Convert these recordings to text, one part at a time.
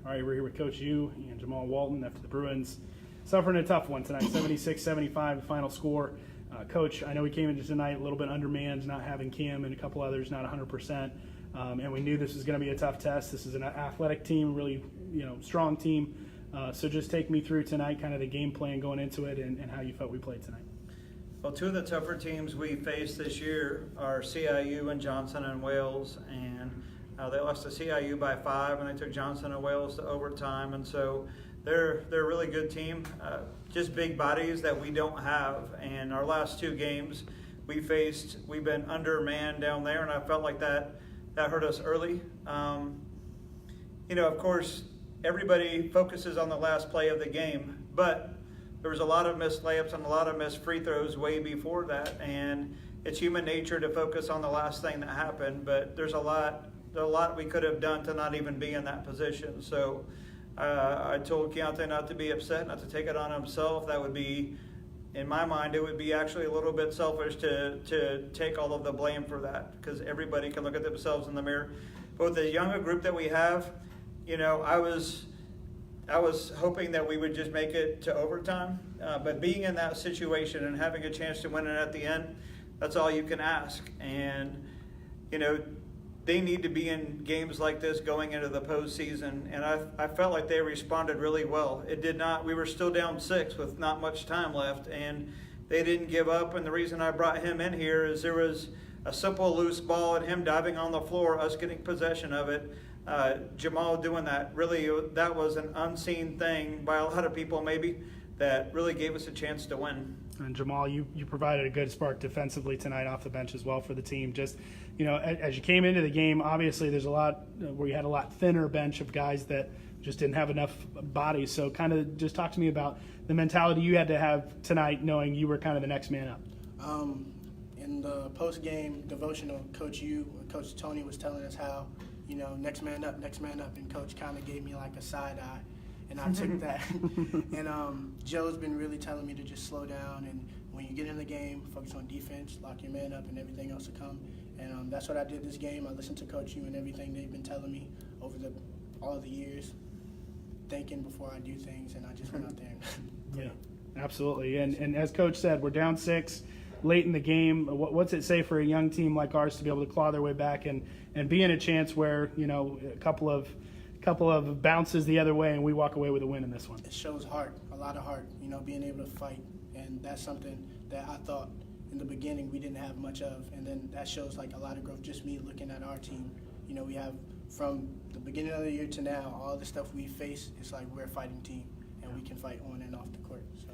All right, we're here with Coach U and Jamal Walton after the Bruins suffering a tough one tonight, 76-75 the final score. Coach, I know we came into tonight a little bit undermanned, not having Cam and a couple others not 100%, and we knew this was going to be a tough test. This is an athletic team, really strong team. So just take me through tonight, kind of the game plan going into it and how you felt we played tonight. Well, two of the tougher teams we faced this year are CIU and Johnson and Wales, and they lost to CIU by 5, and they took Johnson and Wales to overtime, and so they're a really good team. Just big bodies that we don't have, and our last two games we've been undermanned down there, and I felt like that hurt us early. Of course, everybody focuses on the last play of the game, but there was a lot of missed layups and a lot of missed free throws way before that, and it's human nature to focus on the last thing that happened, but there's a lot we could have done to not even be in that position. So I told Keontae not to be upset, not to take it on himself. That would be, in my mind, it would be actually a little bit selfish to take all of the blame for that, because everybody can look at themselves in the mirror. But with the younger group that we have, I was hoping that we would just make it to overtime. But being in that situation and having a chance to win it at the end, that's all you can ask. And, they need to be in games like this going into the postseason, and I felt like they responded really well. We were still down 6 with not much time left, and they didn't give up, and the reason I brought him in here is there was a simple loose ball and him diving on the floor, us getting possession of it, Jamal doing that. Really, that was an unseen thing by a lot of people maybe that really gave us a chance to win. And Jamal, you provided a good spark defensively tonight off the bench as well for the team. Just, as you came into the game, obviously there's a lot where you had a lot thinner bench of guys that just didn't have enough bodies. So kind of just talk to me about the mentality you had to have tonight, knowing you were kind of the next man up. In the post-game devotional, Coach Tony was telling us how, next man up, and Coach kind of gave me like a side eye. And I took that. And Joe's been really telling me to just slow down. And when you get in the game, focus on defense, lock your man up, and everything else will come. And that's what I did this game. I listened to Coach U and everything they've been telling me over all the years, thinking before I do things. And I just went out there and played. Yeah, absolutely. And as Coach said, we're down 6 late in the game. What's it say for a young team like ours to be able to claw their way back and be in a chance where, a couple of bounces the other way and we walk away with a win in this one? It shows heart, a lot of heart, being able to fight. And that's something that I thought in the beginning we didn't have much of. And then that shows like a lot of growth, just me looking at our team. We have from the beginning of the year to now, all the stuff we face, it's like we're a fighting team and we can fight on and off the court. So.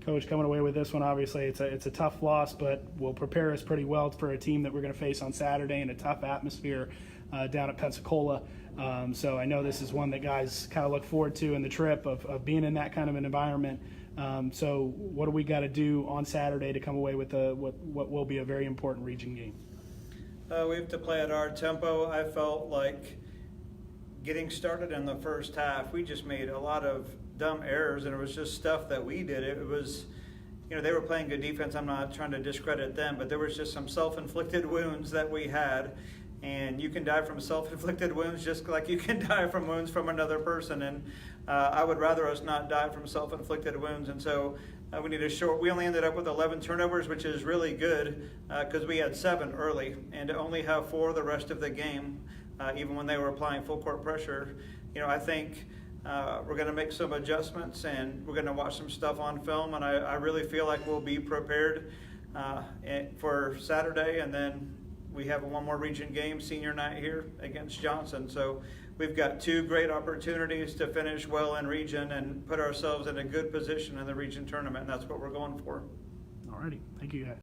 Coach, coming away with this one, obviously it's a tough loss, but will prepare us pretty well for a team that we're going to face on Saturday in a tough atmosphere down at Pensacola. So I know this is one that guys kind of look forward to in the trip of being in that kind of an environment. So what do we got to do on Saturday to come away with what will be a very important region game? We have to play at our tempo. I felt like getting started in the first half, we just made a lot of dumb errors, and it was just stuff that we did. It was, they were playing good defense. I'm not trying to discredit them, but there was just some self-inflicted wounds that we had. And you can die from self-inflicted wounds just like you can die from wounds from another person. And I would rather us not die from self-inflicted wounds. And so we only ended up with 11 turnovers, which is really good because we had 7 early. And to only have 4 the rest of the game, even when they were applying full court pressure, I think we're going to make some adjustments and we're going to watch some stuff on film. And I really feel like we'll be prepared for Saturday. And then we have one more region game, senior night here against Johnson. So we've got 2 great opportunities to finish well in region and put ourselves in a good position in the region tournament, and that's what we're going for. All righty. Thank you, guys.